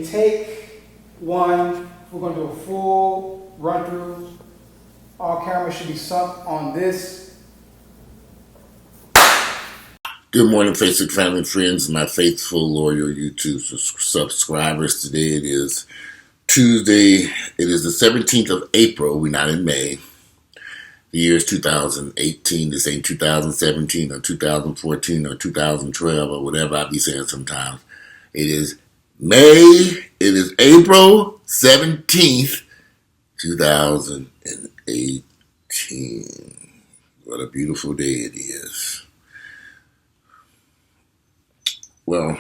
take one. We're going to do a full run through. All cameras should be sunk on this. Good morning, Facebook family, friends, and my faithful, loyal YouTube subscribers. Today it is Tuesday. It is the 17th of April. We're not in May. The year is 2018. This ain't 2017 or 2014 or 2012 or whatever I be saying sometimes. It is May. It is April 17th, 2018. What a beautiful day it is. Well,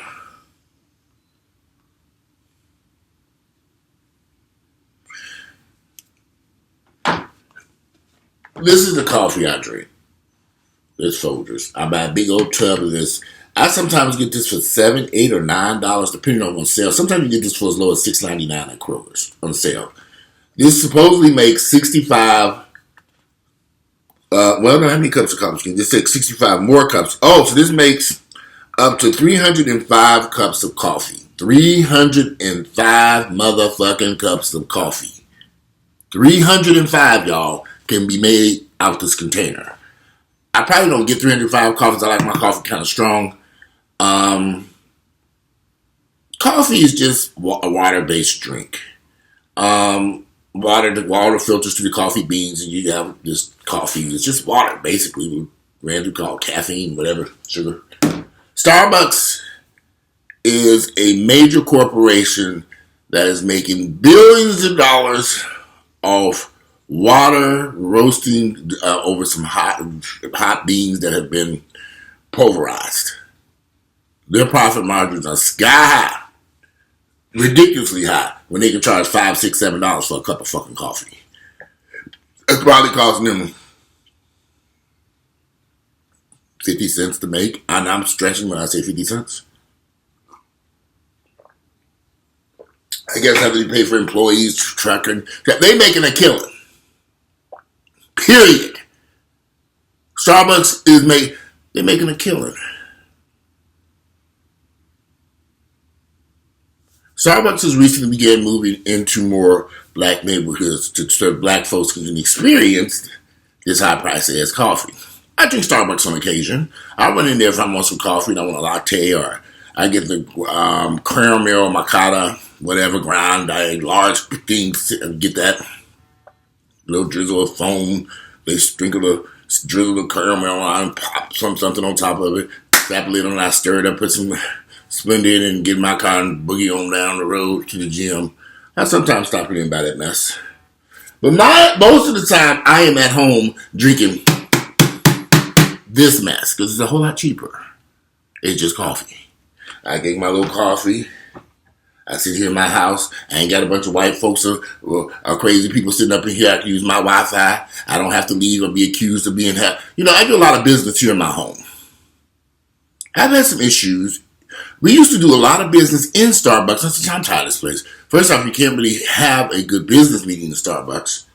this is the coffee I drink. This Folgers. I buy a big old tub of this. I sometimes get this for $7, $8, or $9, depending on what's on sale. Sometimes you get this for as low as $6.99 at Kroger's on sale. This supposedly makes 65. Well, no, how many cups of coffee? This takes 65 more cups. Oh, so this makes up to 305 cups of coffee. 305 motherfucking cups of coffee. 305, y'all, can be made out this container. I probably don't get 305 coffees. I like my coffee kind of strong. Coffee is just a water-based drink. Water filters through the coffee beans, and you have this coffee. It's just water, basically. We ran through called caffeine, whatever, sugar. Starbucks is a major corporation that is making billions of dollars off water roasting over some hot beans that have been pulverized. Their profit margins are sky high, ridiculously high, when they can charge $5, $6, $7 for a cup of fucking coffee. It's probably costing them 50 cents to make, and I'm stretching when I say 50 cents. I guess after you pay for employees, trucking, they making a killing. Period. Starbucks they're making a killing. Starbucks has recently began moving into more black neighborhoods so black folks can experience this high price ass coffee. I drink Starbucks on occasion. I run in there if I want some coffee and I want a latte, or I get the caramel macchiato, whatever, ground, large things, get that little drizzle of foam. They drizzle the caramel on, pop something on top of it, slap a lid on it, I stir it up, put some Splendid, and get my car and boogie on down the road to the gym. I sometimes stop in and buy that mess. But most of the time, I am at home drinking this mess, because it's a whole lot cheaper. It's just coffee. I get my little coffee. I sit here in my house. I ain't got a bunch of white folks or crazy people sitting up in here. I can use my Wi-Fi. I don't have to leave or be accused of being I do a lot of business here in my home. I've had some issues. We used to do a lot of business in Starbucks. I'm tired of this place. First off, you can't really have a good business meeting in Starbucks.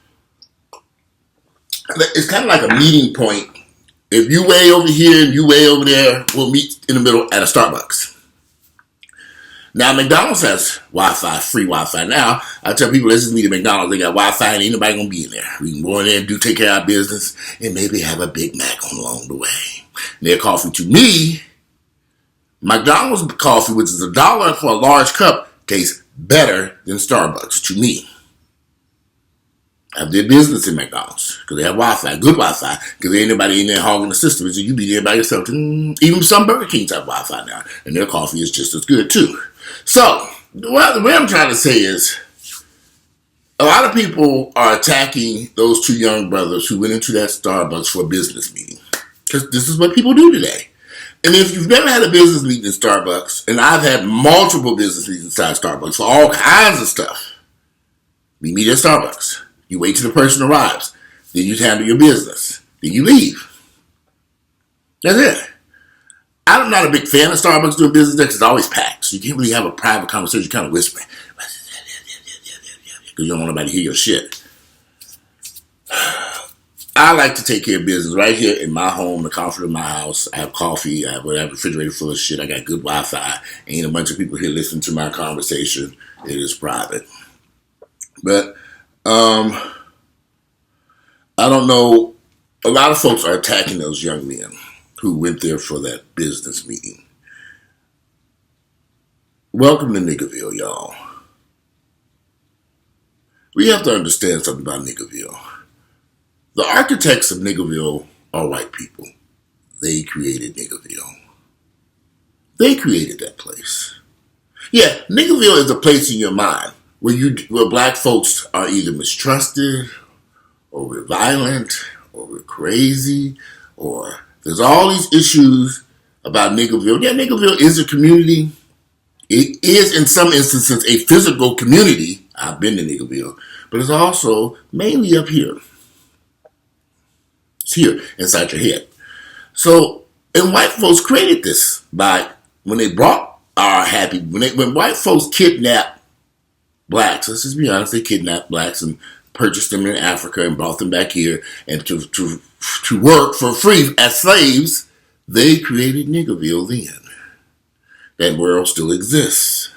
It's kind of like a meeting point. If you way over here and you way over there, we'll meet in the middle at a Starbucks. Now, McDonald's has Wi-Fi, free Wi-Fi. Now, I tell people, let's just meet at McDonald's. They got Wi-Fi and ain't nobody going to be in there. We can go in there and take care of our business and maybe have a Big Mac along the way. And their coffee, to me, McDonald's coffee, which is $1 for a large cup, tastes better than Starbucks to me. I did business in McDonald's because they have Wi-Fi, good Wi-Fi, because there ain't nobody in there hogging the system. So you be there by yourself. Even some Burger Kings have Wi-Fi now, and their coffee is just as good too. So, the way I'm trying to say is, a lot of people are attacking those two young brothers who went into that Starbucks for a business meeting, because this is what people do today. And if you've never had a business meeting in Starbucks, and I've had multiple business meetings inside Starbucks for all kinds of stuff, we meet at Starbucks. You wait till the person arrives. Then you handle your business. Then you leave. That's it. I'm not a big fan of Starbucks doing business there because it's always packed. So you can't really have a private conversation. You kind of whisper. Because you don't want nobody to hear your shit. I like to take care of business right here in my home, the comfort of my house. I have coffee. I have a refrigerator full of shit. I got good Wi-Fi. Ain't a bunch of people here listening to my conversation. It is private. But I don't know. A lot of folks are attacking those young men who went there for that business meeting. Welcome to Niggaville, y'all. We have to understand something about Niggaville. The architects of Niggaville are white people. They created Niggaville. They created that place. Yeah, Niggaville is a place in your mind where black folks are either mistrusted, or we're violent, or we're crazy, or there's all these issues about Niggaville. Yeah, Niggaville is a community. It is, in some instances, a physical community. I've been to Niggaville, but it's also mainly up here. It's here inside your head. So, and white folks created this by when they brought when white folks kidnapped blacks. Let's just be honest, they kidnapped blacks and purchased them in Africa and brought them back here and to work for free as slaves. They created Niggaville then. That world still exists.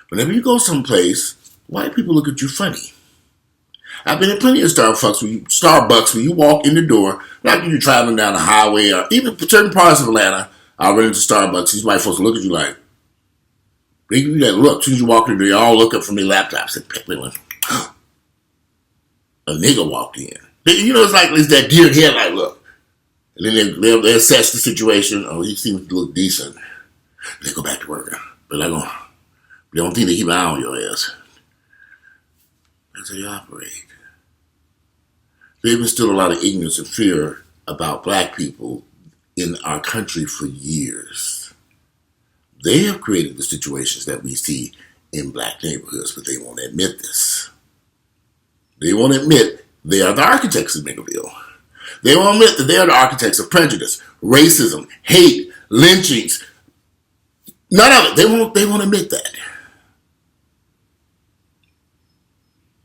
Whenever you go someplace, white people look at you funny. I've been in plenty of Starbucks where you walk in the door, like when you're traveling down the highway or even certain parts of Atlanta, I'll run into Starbucks. These white folks look at you like, they give you that look. As soon as you walk in, they all look up from their laptops and like, a nigga walked in. It's like it's that deer headlight look. And then they assess the situation. Oh, he seems to look decent. They go back to work. But they don't think they keep an eye on your ass. That's how you operate. There's been still a lot of ignorance and fear about black people in our country for years. They have created the situations that we see in black neighborhoods, but they won't admit this. They won't admit they are the architects of Niggaville. They won't admit that they are the architects of prejudice, racism, hate, lynchings. None of it. They won't admit that.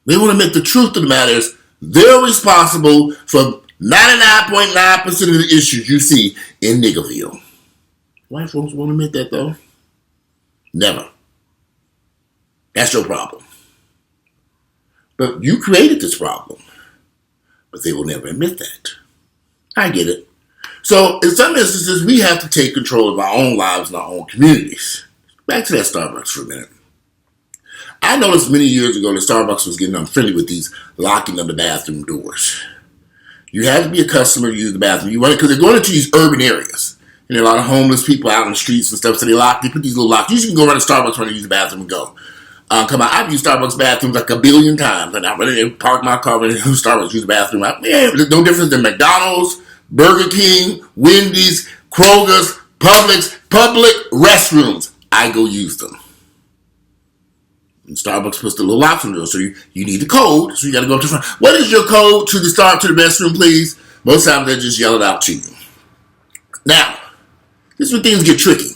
They won't admit the truth of the matter is they're responsible for 99.9% of the issues you see in Niggaville. White folks won't admit that though. Never. That's your problem. But you created this problem. But they will never admit that. I get it. So in some instances, we have to take control of our own lives and our own communities. Back to that Starbucks for a minute. I noticed many years ago that Starbucks was getting unfriendly with these locking of the bathroom doors. You had to be a customer to use the bathroom. You want it because they're going into these urban areas. And there are a lot of homeless people out in the streets and stuff, so they put these little locks. You can go around to Starbucks when you use the bathroom and go. Come on, I've used Starbucks bathrooms like a billion times, and I really park my car and Starbucks use the bathroom. There's no difference than McDonald's, Burger King, Wendy's, Kroger's, Publix, public restrooms. I go use them. And Starbucks puts the little locks on the door, so you need the code, so you got to go up to the front. What is your code to the restroom, please? Most times they just yell it out to you. Now, this is where things get tricky.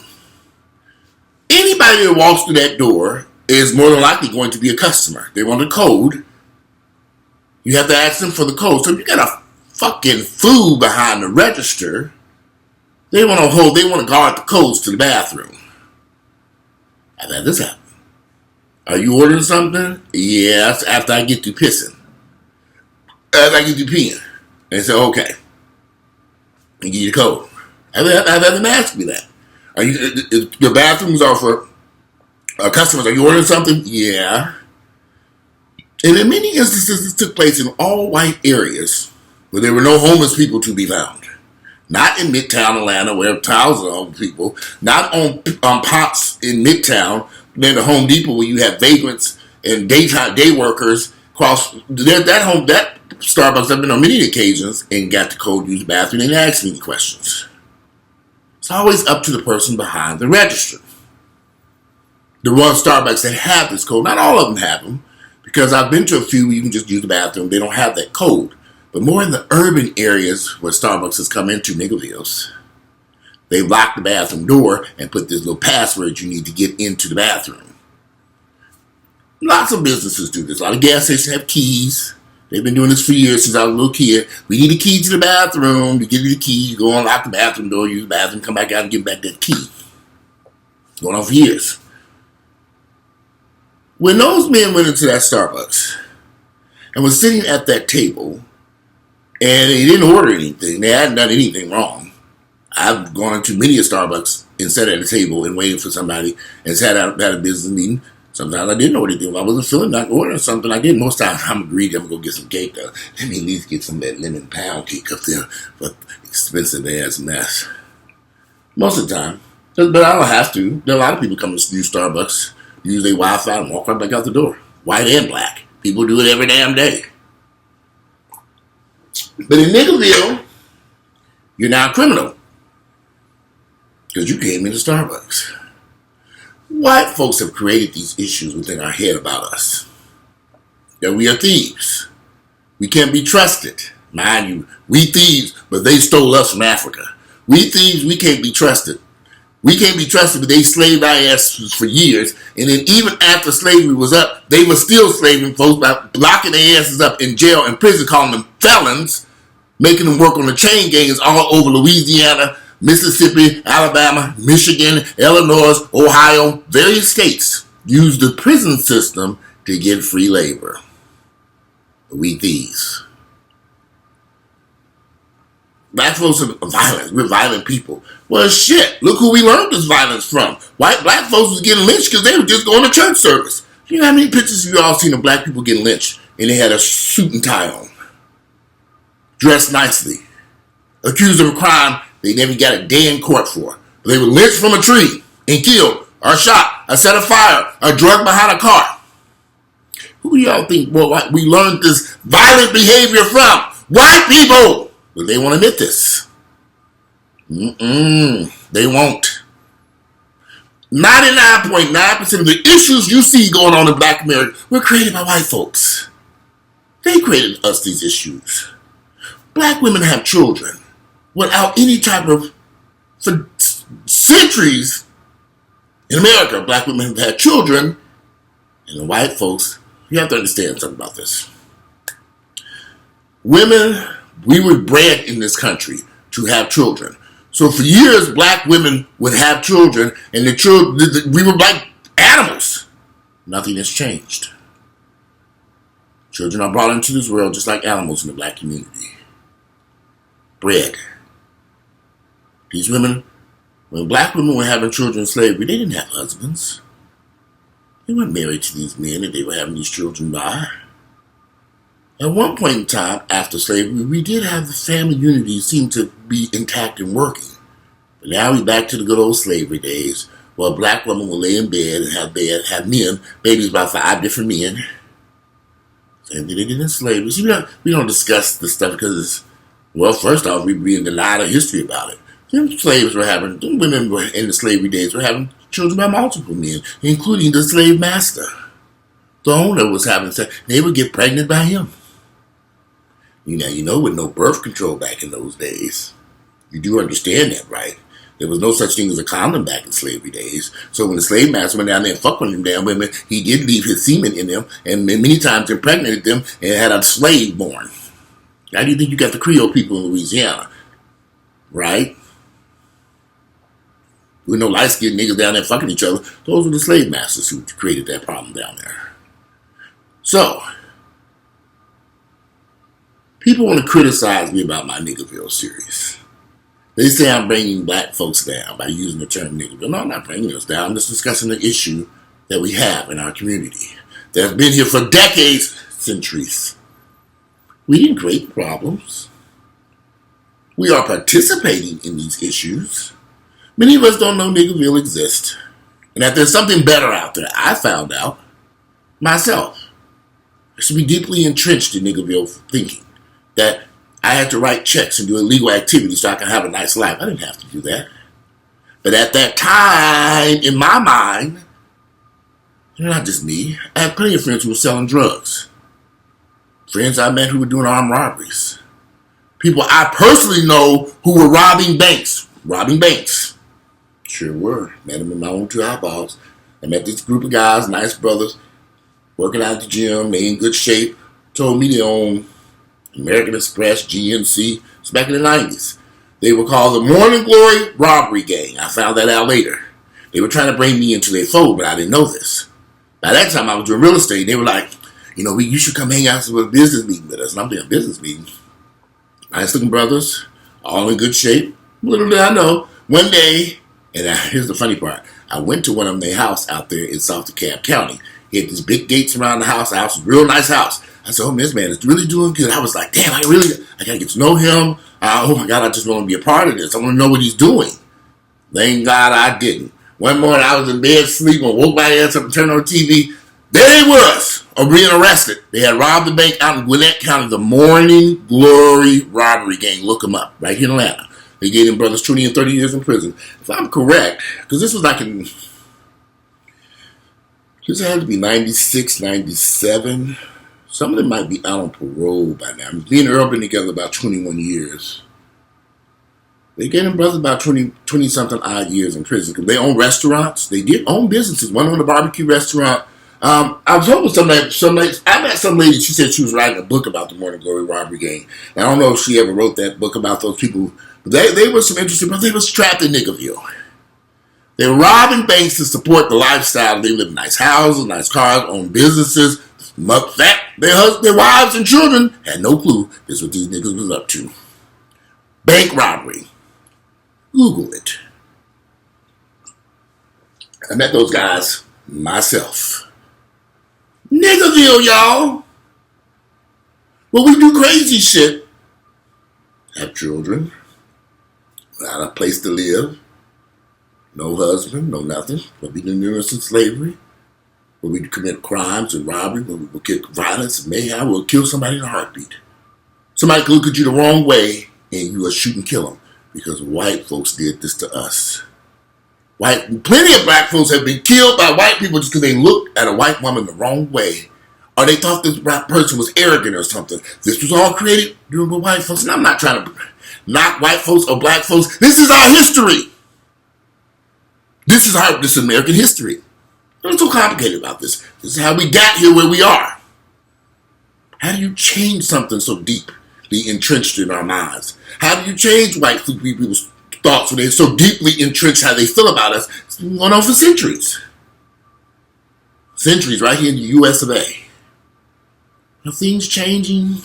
Anybody that walks through that door is more than likely going to be a customer. They want a code. You have to ask them for the code. So if you got a fucking fool behind the register, they want to guard the codes to the bathroom. I've had this happen. Are you ordering something? Yes, after I get through pissing. After I get through peeing. They say, okay. And give you the code. I've had them ask me that. Your bathrooms are for customers. Are you ordering something? Yeah. And in many instances, this took place in all white areas where there were no homeless people to be found. Not in Midtown Atlanta where thousands of homeless people. Not on Pops in Midtown near the Home Depot where you have vagrants and day workers across that Starbucks. I've been on many occasions and got the code to use the bathroom and asked me any questions. It's always up to the person behind the register. The one Starbucks that have this code, not all of them have them, because I've been to a few where you can just use the bathroom. They don't have that code. But more in the urban areas where Starbucks has come into, Niggaville's, they lock the bathroom door and put this little password you need to get into the bathroom. Lots of businesses do this. A lot of gas stations have keys. They've been doing this for years since I was a little kid. We need a key to the bathroom. You give you the key, you go unlock the bathroom door, use the bathroom, come back out and give back that key. Going on for years. When those men went into that Starbucks and was sitting at that table and they didn't order anything, they hadn't done anything wrong. I've gone into many a Starbucks and sat at a table and waited for somebody and sat out at a business meeting. Sometimes I didn't know anything. If I wasn't feeling like ordering something, I did. Most times I'm greedy. I'm going to go get some cake. Let me at least get some of that lemon pound cake up there for expensive ass mess. Most of the time. But I don't have to. There are a lot of people come to use Starbucks, use their Wi-Fi and walk right back out the door. White and black. People do it every damn day. But in Niggaville, you're now a criminal. Because you came into Starbucks. White folks have created these issues within our head about us. That we are thieves. We can't be trusted. Mind you, we thieves, but they stole us from Africa. We thieves, we can't be trusted. We can't be trusted, but they slaved our asses for years. And then even after slavery was up, they were still slaving folks by locking their asses up in jail and prison, calling them felons, making them work on the chain gangs all over Louisiana, Mississippi, Alabama, Michigan, Illinois, Ohio. Various states use the prison system to get free labor. We thieves. Black folks are violent. We're violent people. Well, shit. Look who we learned this violence from. Black folks was getting lynched because they were just going to church service. You know how many pictures you all seen of black people getting lynched and they had a suit and tie on, dressed nicely, accused of a crime they never got a day in court for. They were lynched from a tree and killed, or shot, or set afire, or drugged behind a car. Who do y'all think we learned this violent behavior from? White people! But they won't admit this. They won't. 99.9% of the issues you see going on in Black America were created by white folks. They created us these issues. Black women have children without any type of, for centuries in America, black women have had children, and the white folks, you have to understand something about this. Women, we were bred in this country to have children. So for years, black women would have children, and the children, we were like animals. Nothing has changed. Children are brought into this world just like animals in the black community. Bred. These women, when black women were having children in slavery, they didn't have husbands. They weren't married to these men that they were having these children by. At one point in time, after slavery, we did have the family unity seem to be intact and working. But now we're back to the good old slavery days, where a black woman will lay in bed and have men, babies by 5 different men. Same thing they did in slavery. See, we don't discuss this stuff because it's, well, first off, we're being denied a history about it. Them slaves were having, them women were in the slavery days were having children by multiple men, including the slave master. The owner was having sex. They would get pregnant by him. You know, with no birth control back in those days. You do understand that, right? There was no such thing as a condom back in slavery days. So when the slave master went down there and fucked with them damn women, he did leave his semen in them, and many times impregnated them and had a slave born. How do you think you got the Creole people in Louisiana? Right? With no light-skinned niggas down there fucking each other. Those were the slave masters who created that problem down there. So, people want to criticize me about my Niggaville series. They say I'm bringing black folks down by using the term Niggaville. No, I'm not bringing us down. I'm just discussing the issue that we have in our community that's been here for decades, centuries. We didn't create problems. We are participating in these issues. Many of us don't know Niggaville exists, and that there's something better out there. I found out myself. I should be deeply entrenched in Niggaville thinking that I had to write checks and do illegal activities so I can have a nice life. I didn't have to do that. But at that time, in my mind, not just me, I had plenty of friends who were selling drugs. Friends I met who were doing armed robberies. People I personally know who were robbing banks. Sure were. Met them in my own 2 eyeballs. I met this group of guys, nice brothers, working out at the gym, they in good shape, told me they own American Express, GNC. It's back in the 90s. They were called the Morning Glory Robbery Gang. I found that out later. They were trying to bring me into their fold, but I didn't know this. By that time, I was doing real estate. They were like, you should come hang out for a business meeting with us. And I'm doing a business meeting. Nice looking brothers, all in good shape. Little did I know, one day, and here's the funny part, I went to one of their house out there in South DeKalb County. He had these big gates around the house. The house was a real nice house. I said, this man is really doing good. I was like, damn, I got to get to know him. Oh my God, I just want to be a part of this. I want to know what he's doing. Thank God I didn't. One morning I was in bed sleeping, woke my ass up and turned on the TV. There he was, being arrested. They had robbed the bank out in Gwinnett County, the Morning Glory Robbery Gang. Look them up, right here in Atlanta. They gave them brothers 20 and 30 years in prison. If I'm correct, because this was like this had to be 96, 97. Some of them might be out on parole by now. Me and Earl been together about 21 years. They gave them brothers about 20-something odd years in prison because they own restaurants. They did own businesses. One owned a barbecue restaurant. I was hoping I met some lady, she said she was writing a book about the Morning Glory Robbery Gang. I don't know if she ever wrote that book about those people. But they were some interesting, but they were trapped in Niggaville. They were robbing banks to support the lifestyle. They lived in nice houses, nice cars, owned businesses. Their wives and children had no clue this is what these niggas was up to. Bank robbery. Google it. I met those guys myself. Niggaville, y'all. Well, we do crazy shit. Have children. Without a place to live. No husband, no nothing. But we do innocent slavery. Where we commit crimes and robbery. Where we will get violence and mayhem. We'll kill somebody in a heartbeat. Somebody could look at you the wrong way and you will shoot and kill them. Because white folks did this to us. Plenty of black folks have been killed by white people just because they looked at a white woman the wrong way. Or they thought this black person was arrogant or something. This was all created by white folks. And I'm not trying to knock white folks or black folks. This is our history. This is American history. What's so complicated about this? This is how we got here where we are. How do you change something so deeply entrenched in our minds? How do you change white people's thoughts when they're so deeply entrenched how they feel about us? It's been going on for centuries. Centuries right here in the U.S. of A. Are things changing?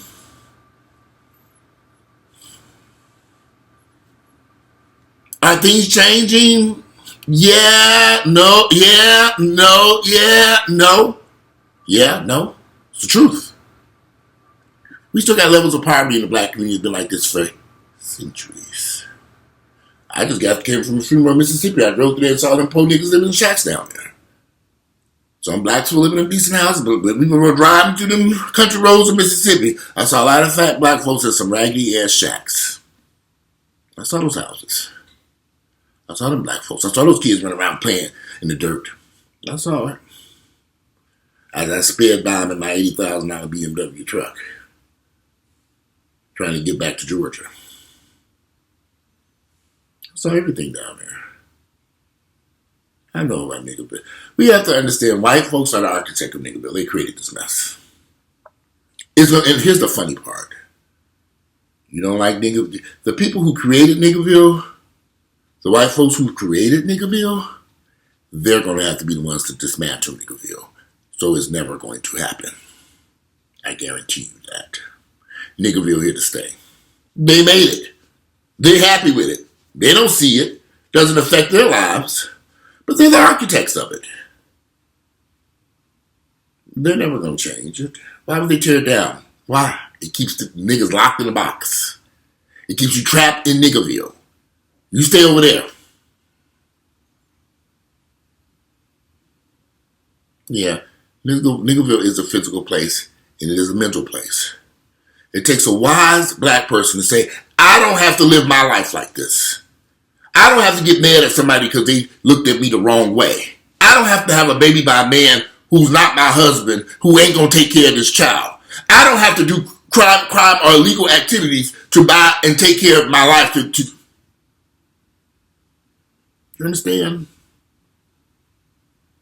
Are things changing? Yeah, no, yeah, no, yeah, no. Yeah, no. It's the truth. We still got levels of poverty in the black community. It's been like this for centuries. I just came from Fremont, Mississippi. I drove through there and saw them poor niggas living in shacks down there. Some blacks were living in decent houses, but we were driving through them country roads of Mississippi. I saw a lot of fat black folks in some raggedy ass shacks. I saw those houses. I saw them black folks. I saw those kids running around playing in the dirt. I saw it. As I sped by them in my $80,000 BMW truck, trying to get back to Georgia. I saw everything down there. I know about Niggaville. We have to understand white folks are the architect of Niggaville. They created this mess. And here's the funny part. You don't like Niggaville? The people who created Niggaville, the white folks who created Niggaville, they're going to have to be the ones to dismantle Niggaville. So it's never going to happen. I guarantee you that. Niggaville here to stay. They made it. They're happy with it. They don't see it. Doesn't affect their lives. But they're the architects of it. They're never going to change it. Why would they tear it down? Why? It keeps the niggas locked in a box. It keeps you trapped in Niggaville. You stay over there. Yeah, Niggaville is a physical place, and it is a mental place. It takes a wise black person to say, I don't have to live my life like this. I don't have to get mad at somebody because they looked at me the wrong way. I don't have to have a baby by a man who's not my husband, who ain't going to take care of this child. I don't have to do crime or illegal activities to buy and take care of my life. You understand?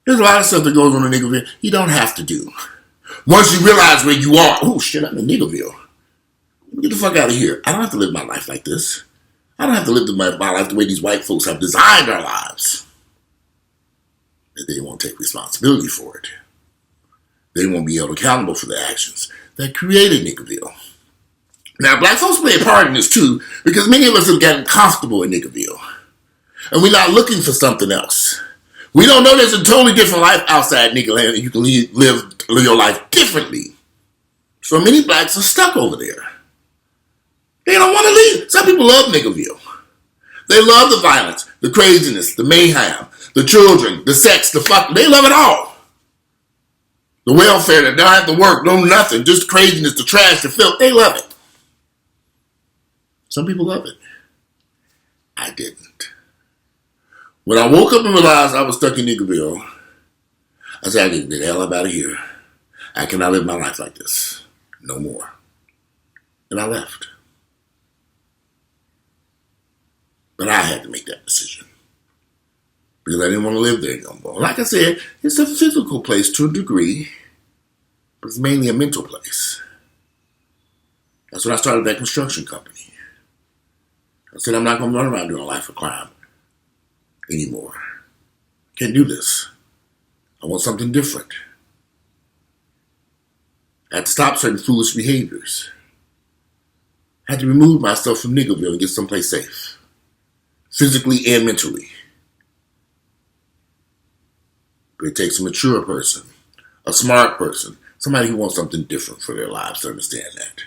There's a lot of stuff that goes on in Niggaville you don't have to do. Once you realize where you are, oh shit, I'm in Niggaville. Get the fuck out of here. I don't have to live my life like this. I don't have to live my life the way these white folks have designed our lives. They won't take responsibility for it. They won't be held accountable for their actions that created Niggaville. Now, black folks play a part in this too, because many of us have gotten comfortable in Niggaville. And we're not looking for something else. We don't know there's a totally different life outside Niggaland, and you can live your life differently. So many blacks are stuck over there. They don't want to leave. Some people love Niggaville. They love the violence, the craziness, the mayhem, the children, the sex, the fuck. They love it all. The welfare that don't have to work, no nothing, just craziness, the trash, the filth. They love it. Some people love it. I didn't. When I woke up and realized I was stuck in Niggaville, I said, I need to get the hell out of here. I cannot live my life like this. No more. And I left. But I had to make that decision. Because I didn't want to live there no more. Like I said, it's a physical place to a degree, but it's mainly a mental place. That's when I started that construction company. I said, I'm not going to run around doing a life of crime anymore. Can't do this. I want something different. I had to stop certain foolish behaviors. I had to remove myself from Niggaville and get someplace safe. Physically and mentally. But it takes a mature person, a smart person, somebody who wants something different for their lives to understand that.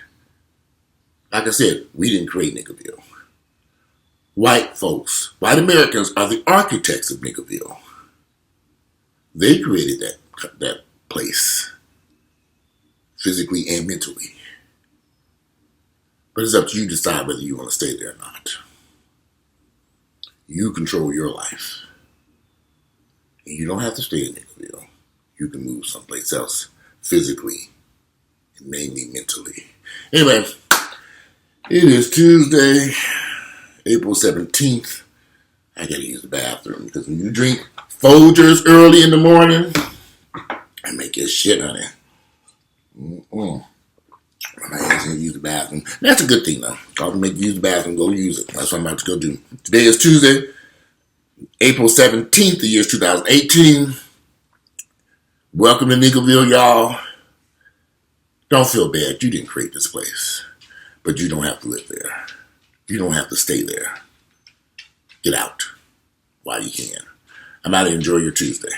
Like I said, we didn't create Niggaville. White folks, white Americans are the architects of Niggaville. They created that place, physically and mentally. But it's up to you to decide whether you want to stay there or not. You control your life. And you don't have to stay in Niggaville. You can move someplace else physically and mainly mentally. Anyway, it is Tuesday, April 17th. I gotta use the bathroom because when you drink Folgers early in the morning, I make your shit, honey. My ass gonna use the bathroom. That's a good thing though. I'll make you use the bathroom, go use it. That's what I'm about to go do. Today is Tuesday, April 17th, the year is 2018. Welcome to Niggaville, y'all. Don't feel bad. You didn't create this place. But you don't have to live there. You don't have to stay there. Get out while you can. I'm out to enjoy your Tuesday.